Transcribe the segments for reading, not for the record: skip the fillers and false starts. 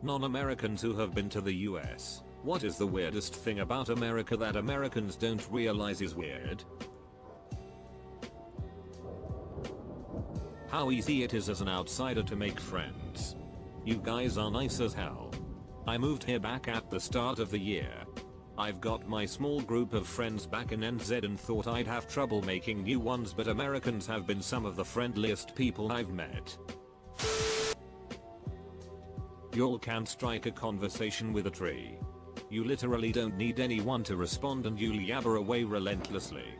Non-Americans who have been to the US, what is the weirdest thing about America that Americans don't realize is weird? How easy it is as an outsider to make friends. You guys are nice as hell. I moved here back at the start of the year. I've got my small group of friends back in NZ and thought I'd have trouble making new ones, but Americans have been some of the friendliest people I've met. Y'all can strike a conversation with a tree. You literally don't need anyone to respond and you'll yabber away relentlessly.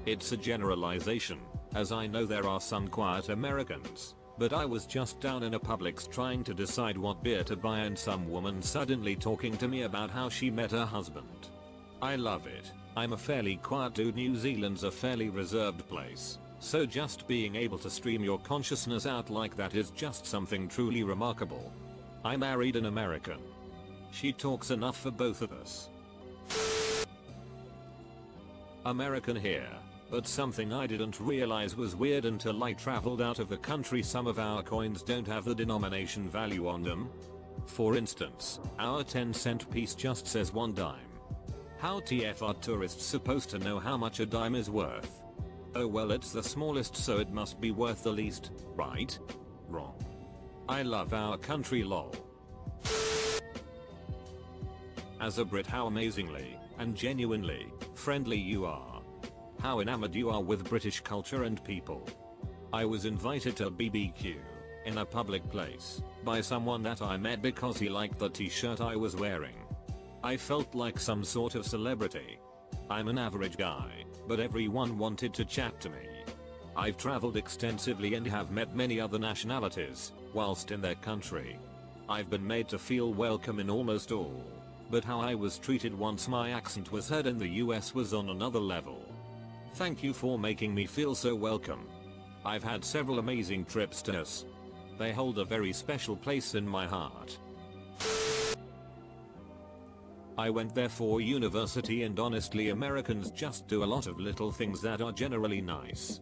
It's a generalization, as I know there are some quiet Americans, but I was just down in a Publix trying to decide what beer to buy and some woman suddenly talking to me about how she met her husband. I love it. I'm a fairly quiet dude. New Zealand's a fairly reserved place, so just being able to stream your consciousness out like that is just something truly remarkable. I married an American. She talks enough for both of us. American here. But something I didn't realize was weird until I traveled out of the country. Some of our coins don't have the denomination value on them. For instance, our 10-cent piece just says 1 dime. How TF are tourists supposed to know how much a dime is worth? Oh well, it's the smallest so it must be worth the least, right? Wrong. I love our country, lol. As a Brit, how amazingly and genuinely friendly you are. How enamored you are with British culture and people. I was invited to a BBQ in a public place by someone that I met because he liked the t-shirt I was wearing. I felt like some sort of celebrity. I'm an average guy, but everyone wanted to chat to me. I've traveled extensively and have met many other nationalities whilst in their country. I've been made to feel welcome in almost all, but how I was treated once my accent was heard in the US was on another level. Thank you for making me feel so welcome. I've had several amazing trips to US. They hold a very special place in my heart. I went there for university and honestly Americans just do a lot of little things that are generally nice.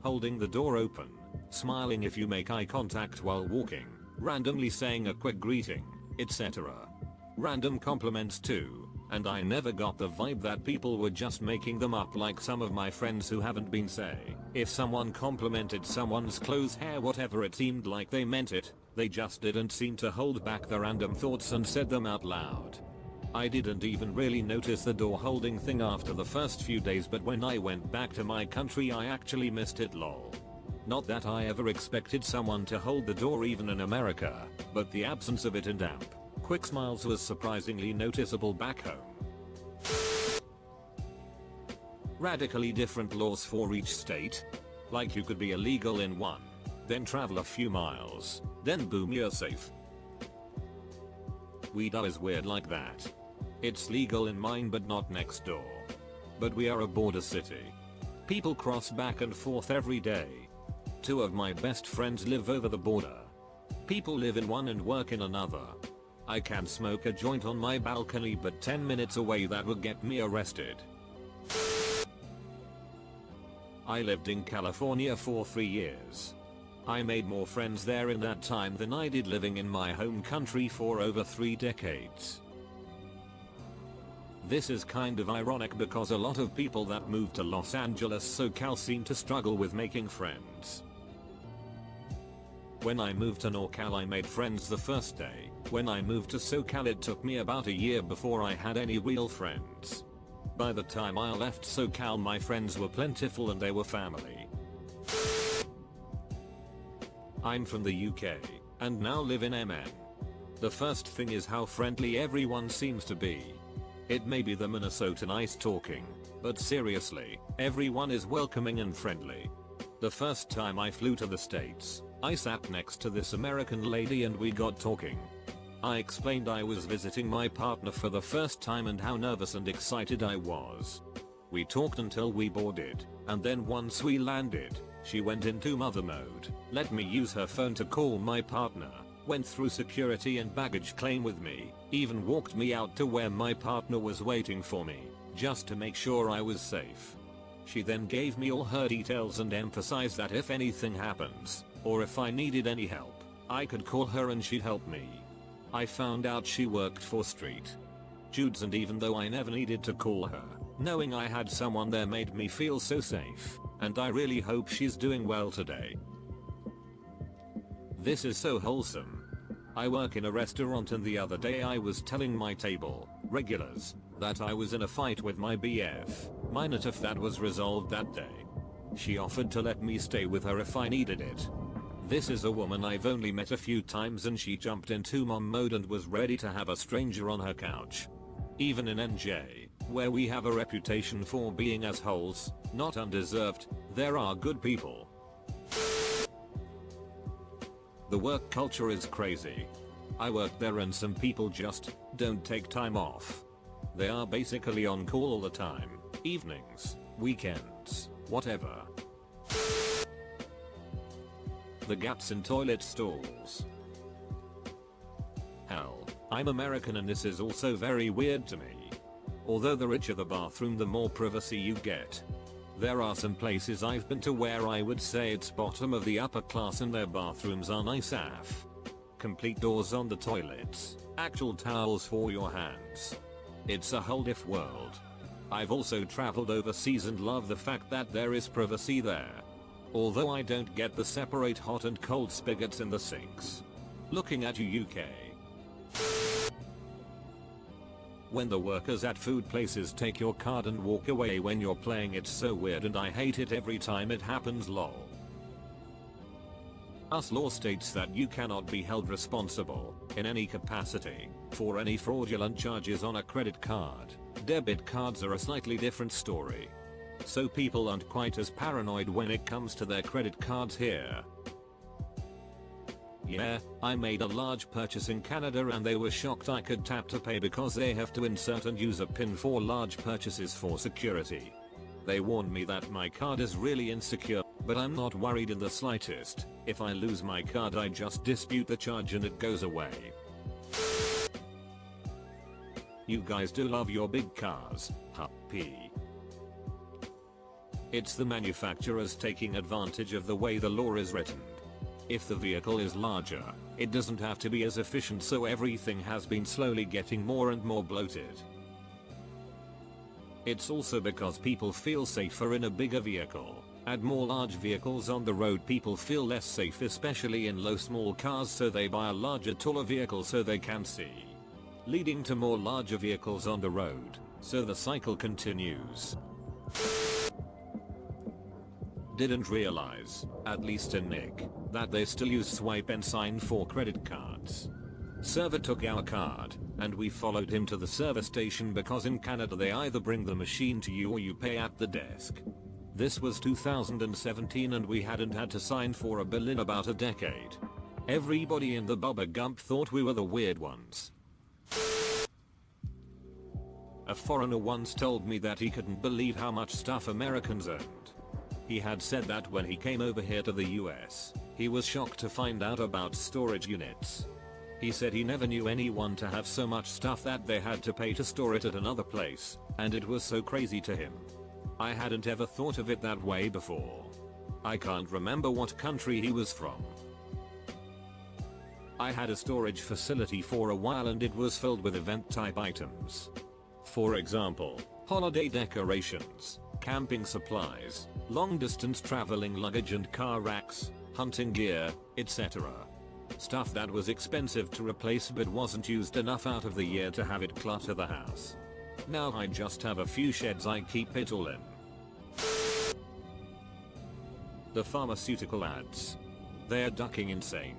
Holding the door open, smiling if you make eye contact while walking, randomly saying a quick greeting, etc. Random compliments too. And I never got the vibe that people were just making them up like some of my friends who haven't been. Say, if someone complimented someone's clothes, hair, whatever, it seemed like they meant it. They just didn't seem to hold back the random thoughts and said them out loud. I didn't even really notice the door holding thing after the first few days, but when I went back to my country I actually missed it, lol. Not that I ever expected someone to hold the door even in America, but the absence of it in damp, quick smiles was surprisingly noticeable back home. Radically different laws for each state. Like you could be illegal in one, then travel a few miles, then boom, you're safe. Weed is weird like that. It's legal in mine but not next door. But we are a border city. People cross back and forth every day. 2 of my best friends live over the border. People live in one and work in another. I can smoke a joint on my balcony, but 10 minutes away that would get me arrested. I lived in California for 3 years. I made more friends there in that time than I did living in my home country for over 3 decades. This is kind of ironic because a lot of people that move to Los Angeles, SoCal seem to struggle with making friends. When I moved to NorCal I made friends the first day. When I moved to SoCal it took me about a year before I had any real friends. By the time I left SoCal my friends were plentiful and they were family. I'm from the UK and now live in MN. The first thing is how friendly everyone seems to be. It may be the Minnesotan ice talking, but seriously, everyone is welcoming and friendly. The first time I flew to the States, I sat next to this American lady and we got talking. I explained I was visiting my partner for the first time and how nervous and excited I was. We talked until we boarded, and then once we landed, she went into mother mode, let me use her phone to call my partner, went through security and baggage claim with me, even walked me out to where my partner was waiting for me, just to make sure I was safe. She then gave me all her details and emphasized that if anything happens, or if I needed any help, I could call her and she'd help me. I found out she worked for Street Jude's, and even though I never needed to call her, knowing I had someone there made me feel so safe, and I really hope she's doing well today. This is so wholesome. I work in a restaurant, and the other day I was telling my table regulars that I was in a fight with my BF, minus if that was resolved that day. She offered to let me stay with her if I needed it. This is a woman I've only met a few times, and she jumped into mom mode and was ready to have a stranger on her couch. Even in NJ, where we have a reputation for being assholes, not undeserved, there are good people. The work culture is crazy. I work there and some people just don't take time off. They are basically on call all the time, evenings, weekends, whatever. The gaps in toilet stalls. Hell, I'm American and this is also very weird to me. Although the richer the bathroom, the more privacy you get. There are some places I've been to where I would say it's bottom of the upper class and their bathrooms are nice AF. Complete doors on the toilets, actual towels for your hands. It's a whole diff world. I've also traveled overseas and love the fact that there is privacy there. Although I don't get the separate hot and cold spigots in the sinks. Looking at you, UK. When the workers at food places take your card and walk away when you're playing, it's so weird and I hate it every time it happens, lol. US law states that you cannot be held responsible, in any capacity, for any fraudulent charges on a credit card. Debit cards are a slightly different story. So people aren't quite as paranoid when it comes to their credit cards here. Yeah, I made a large purchase in Canada and they were shocked I could tap to pay because they have to insert and use a PIN for large purchases for security. They warned me that my card is really insecure, but I'm not worried in the slightest. If I lose my card, I just dispute the charge and it goes away. You guys do love your big cars, huppy. It's the manufacturers taking advantage of the way the law is written. If the vehicle is larger, it doesn't have to be as efficient, so everything has been slowly getting more and more bloated. It's also because people feel safer in a bigger vehicle. Add more large vehicles on the road, people feel less safe, especially in low small cars, so they buy a larger taller vehicle so they can see. Leading to more larger vehicles on the road, so the cycle continues. Didn't realize, at least in Nick, that they still use swipe and sign for credit cards. Server took our card, and we followed him to the service station because in Canada they either bring the machine to you or you pay at the desk. This was 2017 and we hadn't had to sign for a bill in about a decade. Everybody in the Bubba Gump thought we were the weird ones. A foreigner once told me that he couldn't believe how much stuff Americans owned. He had said that when he came over here to the US, he was shocked to find out about storage units. He said he never knew anyone to have so much stuff that they had to pay to store it at another place, and it was so crazy to him. I hadn't ever thought of it that way before. I can't remember what country he was from. I had a storage facility for a while and it was filled with event type items. For example, holiday decorations, camping supplies, long distance traveling luggage and car racks, hunting gear, etc. Stuff that was expensive to replace but wasn't used enough out of the year to have it clutter the house. Now I just have a few sheds I keep it all in. The pharmaceutical ads. They're ducking insane.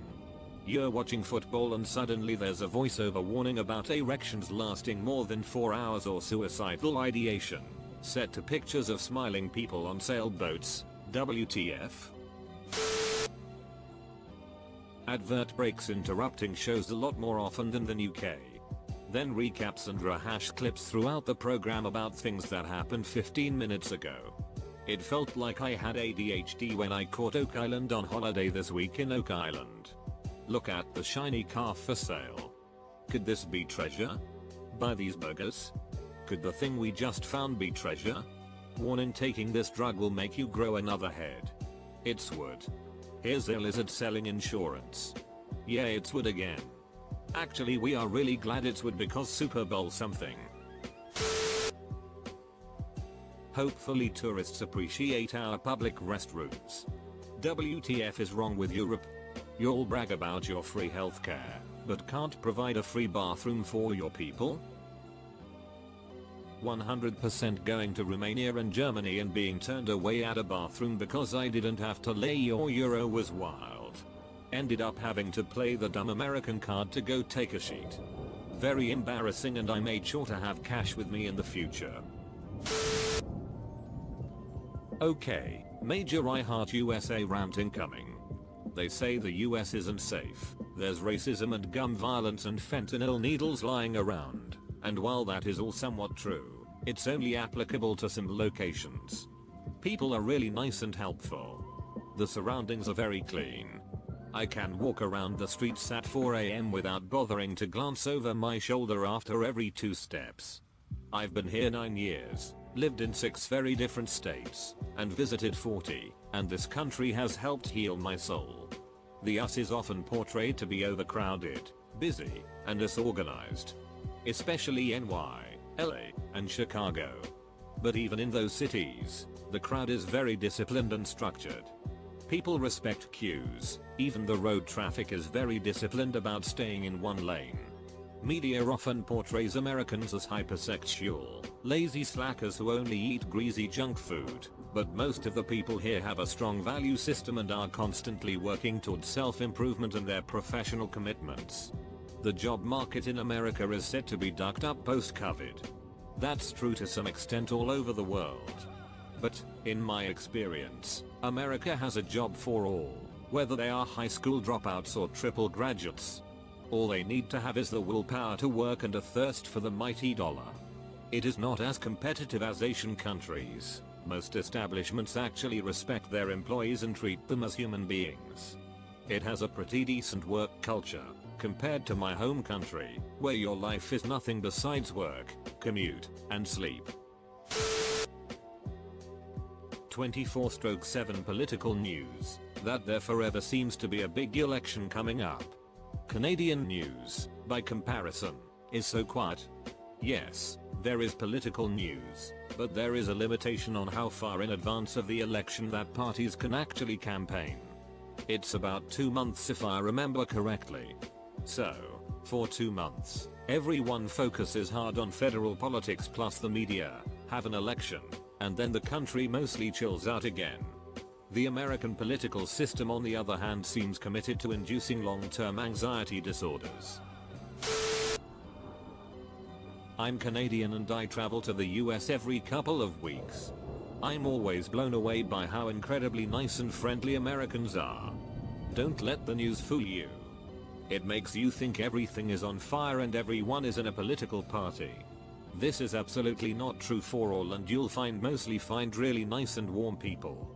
You're watching football and suddenly there's a voiceover warning about erections lasting more than 4 hours or suicidal ideation. Set to pictures of smiling people on sailboats. WTF? Advert breaks interrupting shows a lot more often than the UK. Then recaps and rehash clips throughout the program about things that happened 15 minutes ago. It felt like I had ADHD when I caught Oak Island on holiday this week in Oak Island. Look at the shiny car for sale. Could this be treasure? Buy these burgers? Could the thing we just found be treasure? Warning: taking this drug will make you grow another head. It's wood. Here's a lizard selling insurance. Yeah, it's wood again. Actually we are really glad it's wood because Super Bowl something. Hopefully tourists appreciate our public restrooms. WTF is wrong with Europe? You'll brag about your free healthcare, but can't provide a free bathroom for your people? 100% going to Romania and Germany and being turned away at a bathroom because I didn't have to lay your euro was wild. Ended up having to play the dumb American card to go take a sheet. Very embarrassing, and I made sure to have cash with me in the future. Okay, major I Heart USA rant incoming. They say the US isn't safe, there's racism and gun violence and fentanyl needles lying around, and while that is all somewhat true, it's only applicable to some locations. People are really nice and helpful. The surroundings are very clean. I can walk around the streets at 4 AM without bothering to glance over my shoulder after every 2 steps. I've been here 9 years, lived in 6 very different states, and visited 40, and this country has helped heal my soul. The US is often portrayed to be overcrowded, busy, and disorganized. Especially NY, LA, and Chicago. But even in those cities, the crowd is very disciplined and structured. People respect queues, even the road traffic is very disciplined about staying in one lane. Media often portrays Americans as hypersexual, lazy slackers who only eat greasy junk food, but most of the people here have a strong value system and are constantly working towards self-improvement and their professional commitments. The job market in America is said to be ducked up post-COVID. That's true to some extent all over the world. But, in my experience, America has a job for all, whether they are high school dropouts or triple graduates. All they need to have is the willpower to work and a thirst for the mighty dollar. It is not as competitive as Asian countries. Most establishments actually respect their employees and treat them as human beings. It has a pretty decent work culture, compared to my home country, where your life is nothing besides work, commute, and sleep. 24/7 political news, that there forever seems to be a big election coming up. Canadian news, by comparison, is so quiet. Yes, there is political news, but there is a limitation on how far in advance of the election that parties can actually campaign. It's about 2 months if I remember correctly. So, for 2 months, everyone focuses hard on federal politics plus the media, have an election, and then the country mostly chills out again. The American political system on the other hand seems committed to inducing long-term anxiety disorders. I'm Canadian and I travel to the US every couple of weeks. I'm always blown away by how incredibly nice and friendly Americans are. Don't let the news fool you. It makes you think everything is on fire and everyone is in a political party. This is absolutely not true for all, and you'll mostly find really nice and warm people.